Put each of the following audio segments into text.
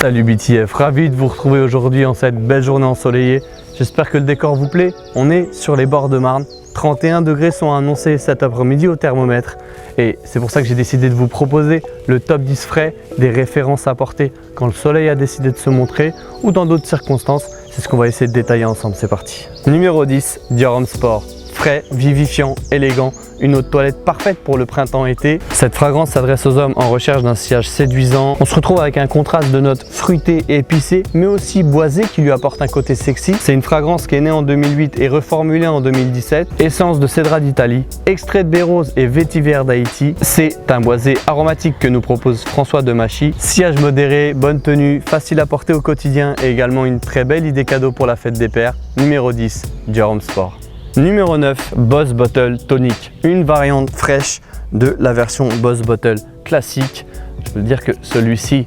Salut BTF, ravi de vous retrouver aujourd'hui en cette belle journée ensoleillée. J'espère que le décor vous plaît. On est sur les bords de Marne. 31 degrés sont annoncés cet après-midi au thermomètre. Et c'est pour ça que j'ai décidé de vous proposer le top 10 frais, des références à porter quand le soleil a décidé de se montrer ou dans d'autres circonstances. C'est ce qu'on va essayer de détailler ensemble, c'est parti. Numéro 10, Dior Homme Sport. Frais, vivifiant, élégant, une eau de toilette parfaite pour le printemps-été. Cette fragrance s'adresse aux hommes en recherche d'un sillage séduisant. On se retrouve avec un contraste de notes fruitées et épicées, mais aussi boisées qui lui apporte un côté sexy. C'est une fragrance qui est née en 2008 et reformulée en 2017. Essence de cédra d'Italie, extrait de baie rose et vétiver d'Haïti. C'est un boisé aromatique que nous propose François Demachy. Sillage modéré, bonne tenue, facile à porter au quotidien et également une très belle idée cadeau pour la fête des pères. Numéro 10, Dior Homme Sport. Numéro 9, Boss Bottle Tonic, une variante fraîche de la version Boss Bottle classique. Je peux dire que celui-ci,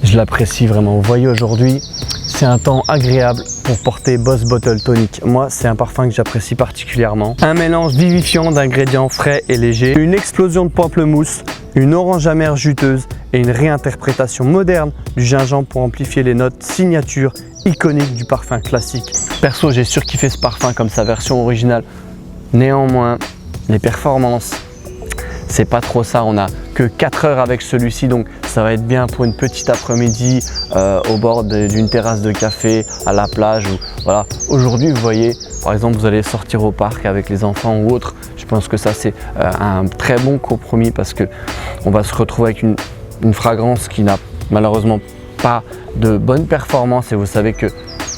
je l'apprécie vraiment. Vous voyez aujourd'hui, c'est un temps agréable pour porter Boss Bottle Tonic. Moi, c'est un parfum que j'apprécie particulièrement. Un mélange vivifiant d'ingrédients frais et légers, une explosion de pamplemousse, une orange amère juteuse et une réinterprétation moderne du gingembre pour amplifier les notes signature iconique du parfum classique. Perso, j'ai surkiffé ce parfum comme sa version originale. Néanmoins, les performances, c'est pas trop ça. On a que 4 heures avec celui-ci, donc ça va être bien pour une petite après-midi au bord d'une terrasse de café, à la plage. Ou, voilà. Aujourd'hui, vous voyez, par exemple, vous allez sortir au parc avec les enfants ou autre. Je pense que ça, c'est un très bon compromis parce que on va se retrouver avec une fragrance qui n'a malheureusement pas de bonne performance, et vous savez que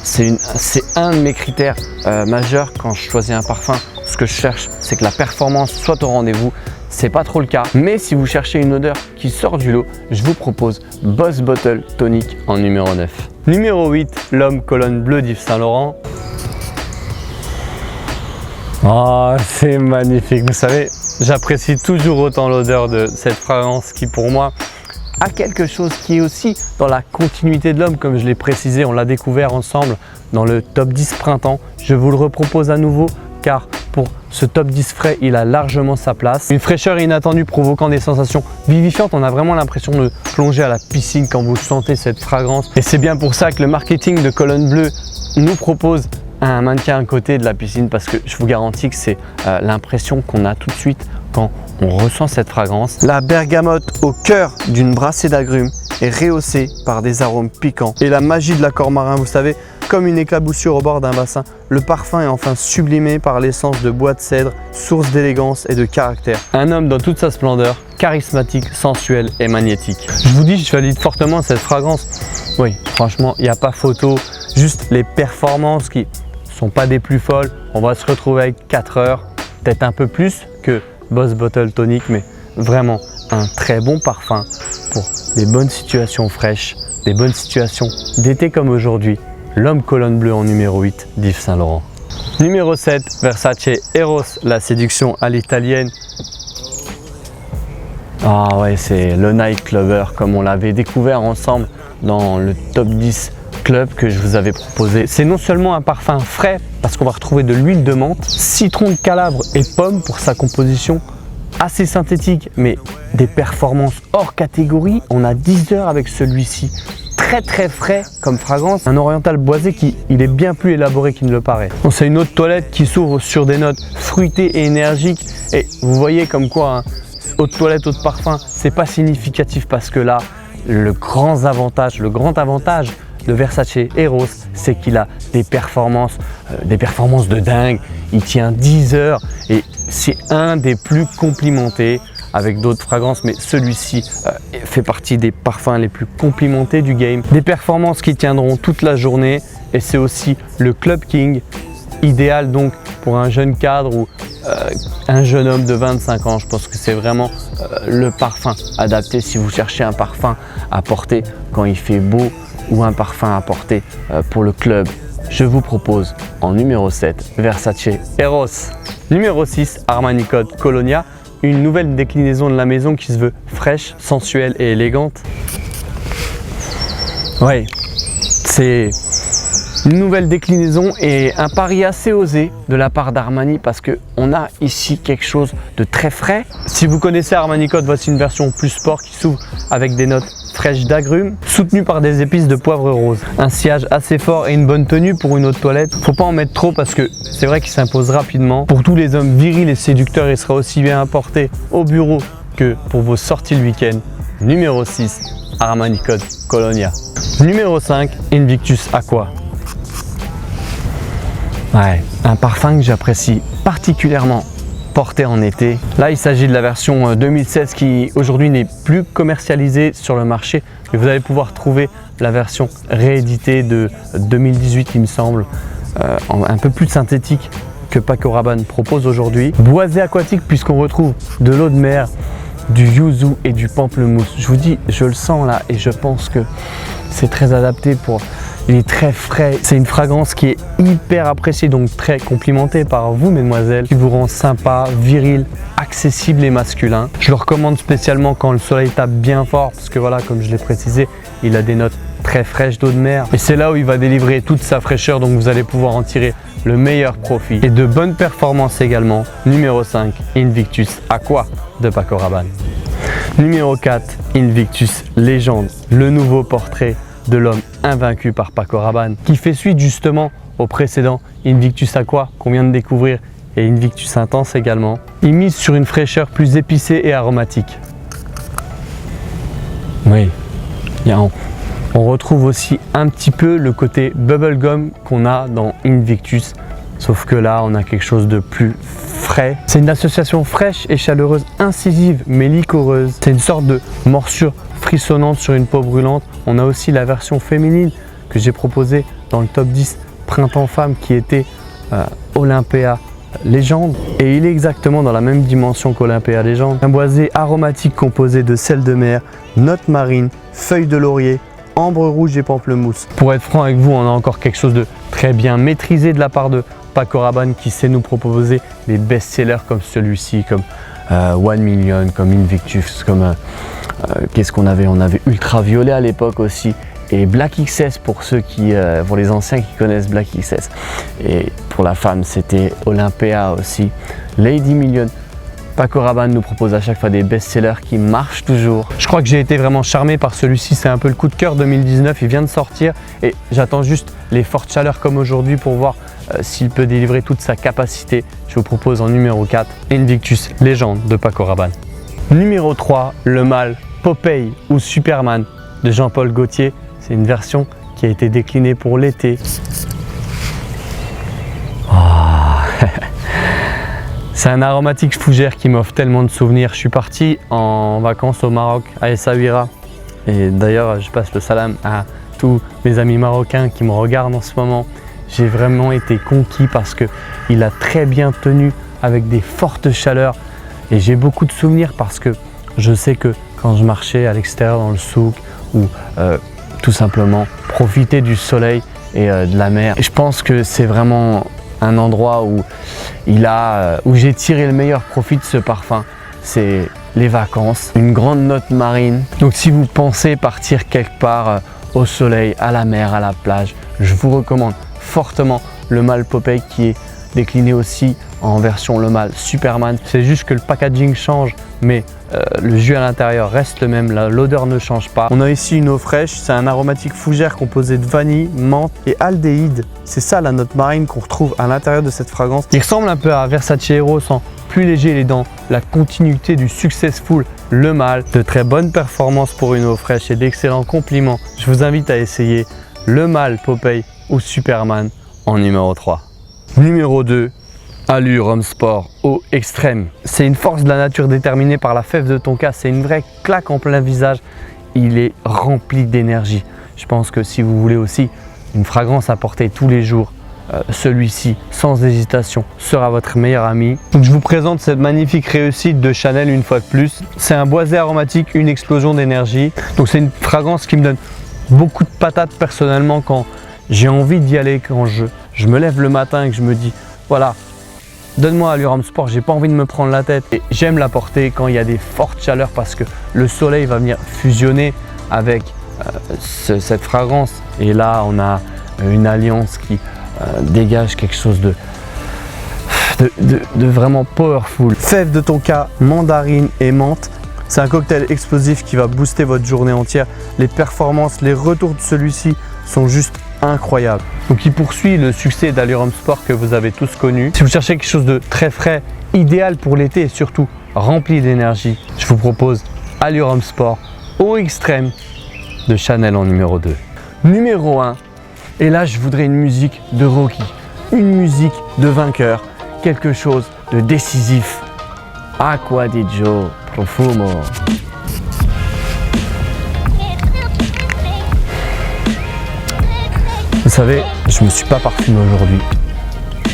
c'est un de mes critères majeurs quand je choisis un parfum. Ce que je cherche, c'est que la performance soit au rendez-vous. C'est pas trop le cas, mais si vous cherchez une odeur qui sort du lot, je vous propose Boss Bottle Tonic en numéro 9. Numéro 8, l'homme colonne bleue d'Yves Saint Laurent. Oh, c'est magnifique. Vous savez, j'apprécie toujours autant l'odeur de cette fragrance qui, pour moi, a quelque chose qui est aussi dans la continuité de l'homme. Comme je l'ai précisé, on l'a découvert ensemble dans le top 10 printemps. Je vous le repropose à nouveau car pour ce top 10 frais, il a largement sa place. Une fraîcheur inattendue provoquant des sensations vivifiantes. On a vraiment l'impression de plonger à la piscine quand vous sentez cette fragrance. Et c'est bien pour ça que le marketing de Colonne Bleue nous propose un mannequin à côté de la piscine, parce que je vous garantis que c'est l'impression qu'on a tout de suite quand on ressent cette fragrance. La bergamote au cœur d'une brassée d'agrumes est rehaussée par des arômes piquants. Et la magie de l'accord marin, vous savez, comme une éclaboussure au bord d'un bassin, le parfum est enfin sublimé par l'essence de bois de cèdre, source d'élégance et de caractère. Un homme dans toute sa splendeur, charismatique, sensuel et magnétique. Je vous dis, je valide fortement cette fragrance. Oui, franchement, il n'y a pas photo. Juste les performances qui sont pas des plus folles. On va se retrouver avec 4 heures, peut-être un peu plus que Boss Bottle Tonic, mais vraiment un très bon parfum pour des bonnes situations fraîches, des bonnes situations d'été comme aujourd'hui. L'homme colonne bleue en numéro 8 d'Yves Saint Laurent. Numéro 7, Versace Eros, la séduction à l'italienne. Ah ouais, c'est le night clubber comme on l'avait découvert ensemble dans le top 10 club que je vous avais proposé. C'est non seulement un parfum frais parce qu'on va retrouver de l'huile de menthe, citron de calabre et pomme pour sa composition, assez synthétique mais des performances hors catégorie. On a 10 heures avec celui-ci. Très frais comme fragrance, un oriental boisé qui il est bien plus élaboré qu'il ne le paraît. Bon, c'est une eau de toilette qui s'ouvre sur des notes fruitées et énergiques, et vous voyez comme quoi eau de toilette, eau de parfum, c'est pas significatif parce que là, le grand avantage de Versace Eros, c'est qu'il a des performances de dingue. Il tient 10 heures et c'est un des plus complimentés avec d'autres fragrances, mais celui-ci fait partie des parfums les plus complimentés du game. Des performances qui tiendront toute la journée, et c'est aussi le Club King, idéal donc pour un jeune cadre ou un jeune homme de 25 ans. Je pense que c'est vraiment le parfum adapté si vous cherchez un parfum à porter quand il fait beau ou un parfum à porter pour le club. Je vous propose en numéro 7, Versace Eros. Numéro 6, Armani Code Colonia. Une nouvelle déclinaison de la maison qui se veut fraîche, sensuelle et élégante. Oui, c'est une nouvelle déclinaison et un pari assez osé de la part d'Armani parce qu'on a ici quelque chose de très frais. Si vous connaissez Armani Code, voici une version plus sport qui s'ouvre avec des notes fraîche d'agrumes soutenue par des épices de poivre rose. Un sillage assez fort et une bonne tenue pour une eau de toilette. Faut pas en mettre trop parce que c'est vrai qu'il s'impose rapidement. Pour tous les hommes virils et séducteurs, il sera aussi bien apporté au bureau que pour vos sorties le week-end. Numéro 6, Armani Code Colonia. Numéro 5, Invictus Aqua. Ouais, un parfum que j'apprécie particulièrement porté en été. Là, il s'agit de la version 2016 qui aujourd'hui n'est plus commercialisée sur le marché, mais vous allez pouvoir trouver la version rééditée de 2018, il me semble, un peu plus synthétique que Paco Rabanne propose aujourd'hui. Boisé aquatique puisqu'on retrouve de l'eau de mer, du yuzu et du pamplemousse. Je vous dis, je le sens là et je pense que c'est très adapté pour... Il est très frais, c'est une fragrance qui est hyper appréciée, donc très complimentée par vous mesdemoiselles, qui vous rend sympa, viril, accessible et masculin. Je le recommande spécialement quand le soleil tape bien fort, parce que voilà, comme je l'ai précisé, il a des notes très fraîches d'eau de mer. Et c'est là où il va délivrer toute sa fraîcheur, donc vous allez pouvoir en tirer le meilleur profit. Et de bonnes performances également. Numéro 5, Invictus Aqua de Paco Rabanne. Numéro 4, Invictus Légende, le nouveau portrait de l'homme invaincu par Paco Rabanne, qui fait suite justement au précédent Invictus Aqua qu'on vient de découvrir et Invictus Intense également. Il mise sur une fraîcheur plus épicée et aromatique. Oui, on retrouve aussi un petit peu le côté bubblegum qu'on a dans Invictus, sauf que là on a quelque chose de plus frais. C'est une association fraîche et chaleureuse, incisive mais liquoreuse. C'est une sorte de morsure frissonnante sur une peau brûlante. On a aussi la version féminine que j'ai proposée dans le top 10 Printemps Femme qui était Olympea Légende, et il est exactement dans la même dimension qu'Olympea Légende. Un boisé aromatique composé de sel de mer, notes marines, feuilles de laurier, ambre rouge et pamplemousse. Pour être franc avec vous, on a encore quelque chose de très bien maîtrisé de la part de Paco Rabanne qui sait nous proposer des best-sellers comme celui-ci, comme 1 Million, comme Invictus, comme qu'est-ce qu'on avait? On avait Ultraviolet à l'époque aussi, et Black XS pour ceux qui, pour les anciens qui connaissent Black XS. Et pour la femme, c'était Olympea aussi, Lady Million. Paco Rabanne nous propose à chaque fois des best-sellers qui marchent toujours. Je crois que j'ai été vraiment charmé par celui-ci, c'est un peu le coup de cœur 2019, il vient de sortir et j'attends juste les fortes chaleurs comme aujourd'hui pour voir s'il peut délivrer toute sa capacité. Je vous propose en numéro 4, Invictus Légende de Paco Rabanne. Numéro 3, le mâle Popeye ou Superman de Jean-Paul Gaultier. C'est une version qui a été déclinée pour l'été. C'est un aromatique fougère qui m'offre tellement de souvenirs. Je suis parti en vacances au Maroc, à Essaouira. Et d'ailleurs, je passe le salam à tous mes amis marocains qui me regardent en ce moment. J'ai vraiment été conquis parce qu'il a très bien tenu avec des fortes chaleurs. Et j'ai beaucoup de souvenirs parce que je sais que quand je marchais à l'extérieur dans le souk ou tout simplement profiter du soleil et de la mer, et je pense que c'est vraiment un endroit où j'ai tiré le meilleur profit de ce parfum. C'est les vacances, une grande note marine. Donc si vous pensez partir quelque part au soleil, à la mer, à la plage, je vous recommande fortement le mâle Popeye qui est décliné aussi en version le mâle Superman. C'est juste que le packaging change, mais le jus à l'intérieur reste le même, l'odeur ne change pas. On a ici une eau fraîche, c'est un aromatique fougère composé de vanille, menthe et aldéhyde. C'est ça la note marine qu'on retrouve à l'intérieur de cette fragrance. Il ressemble un peu à Versace Hero, sans plus léger, il est dans la continuité du Successful, le mâle. De très bonnes performances pour une eau fraîche et d'excellents compliments. Je vous invite à essayer le mâle Popeye ou Superman en numéro 3. Numéro 2. Allure Homme Sport Eau Extrême. C'est une force de la nature déterminée par la fève de tonka. C'est une vraie claque en plein visage. Il est rempli d'énergie. Je pense que si vous voulez aussi une fragrance à porter tous les jours, celui-ci, sans hésitation, sera votre meilleur ami. Donc je vous présente cette magnifique réussite de Chanel une fois de plus. C'est un boisé aromatique, une explosion d'énergie. Donc c'est une fragrance qui me donne beaucoup de patates personnellement quand j'ai envie d'y aller, quand je me lève le matin et que je me dis voilà, donne-moi Allure Homme Sport, j'ai pas envie de me prendre la tête. Et j'aime la porter quand il y a des fortes chaleurs parce que le soleil va venir fusionner avec cette fragrance. Et là, on a une alliance qui dégage quelque chose de vraiment powerful. Fève de tonka, mandarine et menthe. C'est un cocktail explosif qui va booster votre journée entière. Les performances, les retours de celui-ci sont juste incroyables. Donc il poursuit le succès d'Allure Sport que vous avez tous connu. Si vous cherchez quelque chose de très frais, idéal pour l'été et surtout rempli d'énergie, je vous propose Allure Sport au extrême de Chanel en numéro 2. Numéro 1, et là je voudrais une musique de Rocky, une musique de vainqueur, quelque chose de décisif. Acqua di Gio Profumo. Vous savez, je ne me suis pas parfumé aujourd'hui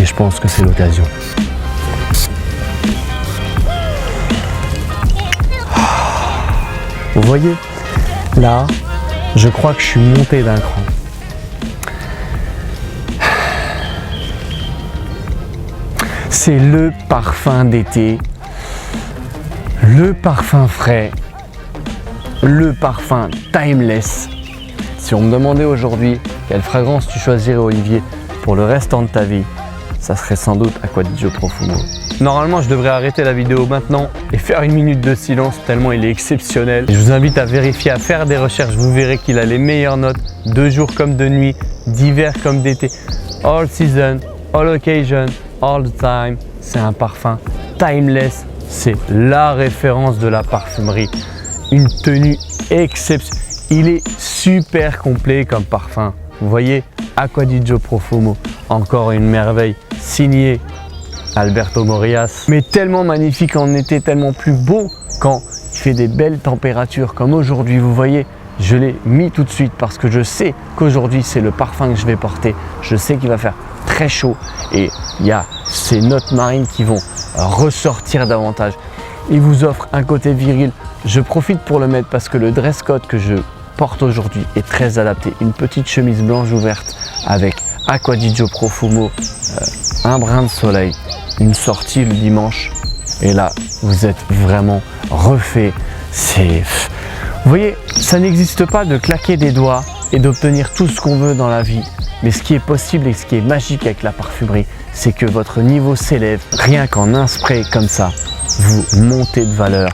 et je pense que c'est l'occasion. Vous voyez, là, je crois que je suis monté d'un cran. C'est le parfum d'été, le parfum frais, le parfum timeless. Si on me demandait aujourd'hui quelle fragrance tu choisirais, Olivier, pour le restant de ta vie, ça serait sans doute Acqua di Gio Profumo. Normalement, je devrais arrêter la vidéo maintenant et faire une minute de silence tellement il est exceptionnel. Et je vous invite à vérifier, à faire des recherches. Vous verrez qu'il a les meilleures notes, de jour comme de nuit, d'hiver comme d'été. All season, all occasion, all the time. C'est un parfum timeless. C'est la référence de la parfumerie. Une tenue exceptionnelle. Il est super complet comme parfum. Vous voyez, Acqua di Gio Profumo, encore une merveille, signé Alberto Morillas. Mais tellement magnifique en été, tellement plus beau quand il fait des belles températures comme aujourd'hui. Vous voyez, je l'ai mis tout de suite parce que je sais qu'aujourd'hui c'est le parfum que je vais porter. Je sais qu'il va faire très chaud et il y a ces notes marines qui vont ressortir davantage. Il vous offre un côté viril. Je profite pour le mettre parce que le dress code que je porte aujourd'hui est très adapté. Une petite chemise blanche ouverte avec Acqua di Gio Profumo, un brin de soleil, une sortie le dimanche et là vous êtes vraiment refait. Vous voyez, ça n'existe pas de claquer des doigts et d'obtenir tout ce qu'on veut dans la vie. Mais ce qui est possible et ce qui est magique avec la parfumerie, c'est que votre niveau s'élève. Rien qu'en un spray comme ça, vous montez de valeur,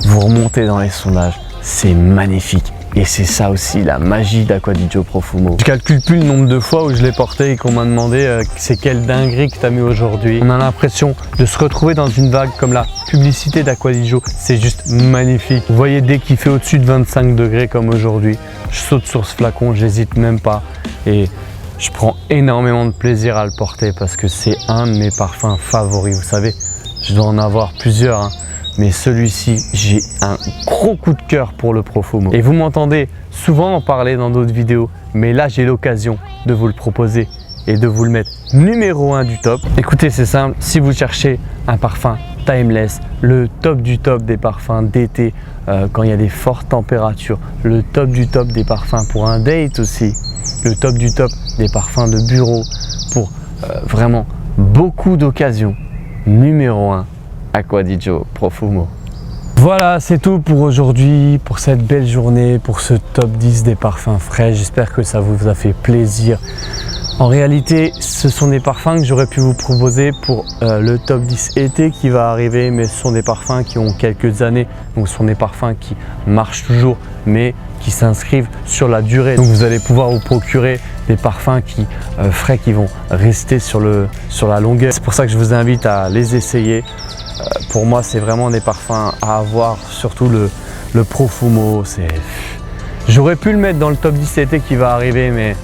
vous remontez dans les sondages. C'est magnifique. Et c'est ça aussi la magie d'Acqua di Gio Profumo. Je calcule plus le nombre de fois où je l'ai porté et qu'on m'a demandé c'est quelle dinguerie que tu as mis aujourd'hui. On a l'impression de se retrouver dans une vague comme la publicité d'Acqua di Gio. C'est juste magnifique. Vous voyez, dès qu'il fait au-dessus de 25 degrés comme aujourd'hui, je saute sur ce flacon, j'hésite même pas. Et je prends énormément de plaisir à le porter parce que c'est un de mes parfums favoris. Vous savez, je dois en avoir plusieurs, hein. Mais celui-ci, j'ai un gros coup de cœur pour le Profumo. Et vous m'entendez souvent en parler dans d'autres vidéos, mais là j'ai l'occasion de vous le proposer et de vous le mettre numéro 1 du top. Écoutez, c'est simple, si vous cherchez un parfum timeless, le top du top des parfums d'été, quand il y a des fortes températures, le top du top des parfums pour un date aussi, le top du top des parfums de bureau pour vraiment beaucoup d'occasions, numéro 1. Acqua di Gio Profumo. Voilà, c'est tout pour aujourd'hui, pour cette belle journée, pour ce top 10 des parfums frais. J'espère que ça vous a fait plaisir. En réalité, ce sont des parfums que j'aurais pu vous proposer pour le top 10 été qui va arriver, mais ce sont des parfums qui ont quelques années, donc ce sont des parfums qui marchent toujours, mais qui s'inscrivent sur la durée. Donc vous allez pouvoir vous procurer des parfums frais qui vont rester sur la longueur. C'est pour ça que je vous invite à les essayer. Pour moi, c'est vraiment des parfums à avoir, surtout le Profumo. J'aurais pu le mettre dans le top 10 été qui va arriver, mais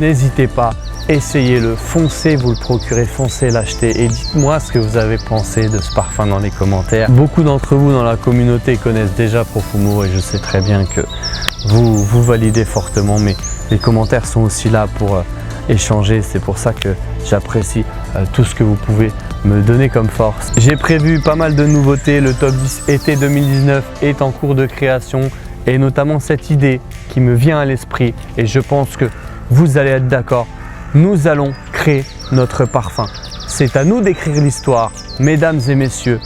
n'hésitez pas, essayez-le, foncez, vous le procurez, foncez l'acheter et dites-moi ce que vous avez pensé de ce parfum dans les commentaires. Beaucoup d'entre vous dans la communauté connaissent déjà Profumo et je sais très bien que vous validez fortement, mais les commentaires sont aussi là pour échanger. C'est pour ça que j'apprécie tout ce que vous pouvez me donner comme force. J'ai prévu pas mal de nouveautés. Le top 10 été 2019 est en cours de création et notamment cette idée qui me vient à l'esprit et je pense que vous allez être d'accord. Nous allons créer notre parfum. C'est à nous d'écrire l'histoire, mesdames et messieurs.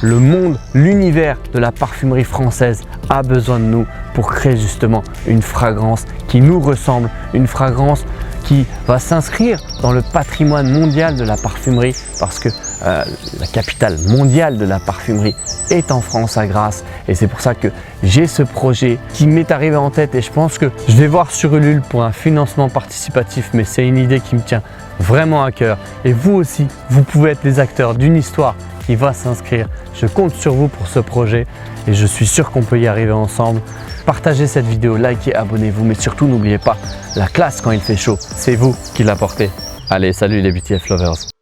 Le monde, l'univers de la parfumerie française a besoin de nous pour créer justement une fragrance qui nous ressemble, une fragrance qui va s'inscrire dans le patrimoine mondial de la parfumerie parce que la capitale mondiale de la parfumerie est en France à Grasse et c'est pour ça que j'ai ce projet qui m'est arrivé en tête et je pense que je vais voir sur Ulule pour un financement participatif, mais c'est une idée qui me tient vraiment à cœur et vous aussi, vous pouvez être les acteurs d'une histoire qui va s'inscrire. Je compte sur vous pour ce projet et je suis sûr qu'on peut y arriver ensemble. Partagez cette vidéo, likez, abonnez-vous, mais surtout n'oubliez pas, la classe quand il fait chaud, c'est vous qui l'apportez. Allez, salut les BTF Lovers!